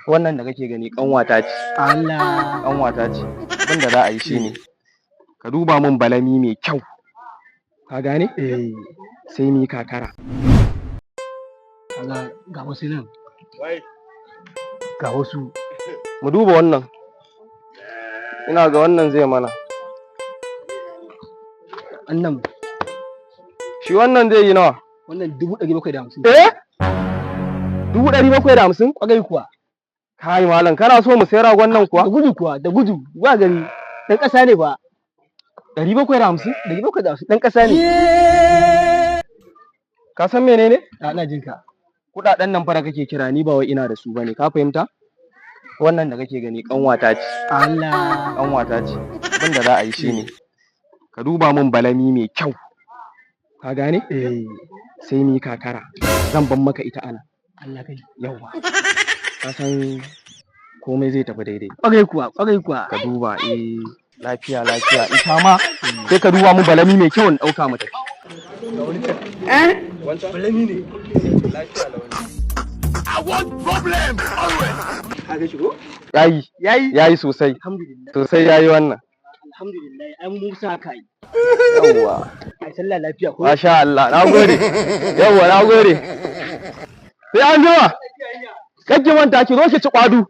Wannan da kake gani ƙanwata ce. Allah. Ƙanwata ce. Abin da za a yi shine ka duba min balami mai kyau. Ka gane? Sai mu yi kakara. Allah ga wasu nan. Ga wasu. Mu duba wannan. Ina ga wannan zai mana. Annan. Shi wannan zai yi nawa? Wannan 750. 750? Kwagai kuwa. Kai malam kana so mu sai ragon nan kuwa? Da gudu kuwa, da gudu. Ba gani. Dan ƙasa ne ba. 750? 750 dan ƙasa ne. Ka san menene? Ina jin ka. Kuɗaɗen nan fara kake kira ni ba wai ina da su bane. Ka fahimta? Wannan da kake gani ƙanwata ce. Allah. Ƙanwata ce. Abin da za a yi shine ka duba min balami mai kyau. Ka gane? Sai mu yi kakara. Zan ban maka ita ana. Allah kai. Yawwa. Ka san komai zai tafi daidai. Kwagai kuwa, kwagai kuwa. Ka duba lafiya ita ma sai ka duba min balami mai kyau in ɗauka mu tafi. Wancan balami ne. Lafiya da wani. I want problems always. Kaga shi ko? Yayi sosai. Alhamdulillah. Sosai yayi wannan. Alhamdulillah. Ai mun sa kai. Yawwa. Ai sallah lafiya ko? Masha Allah. Nagode. Yawwa nagode. Sai an jima. Kake manta ki zo ki ci kwadu.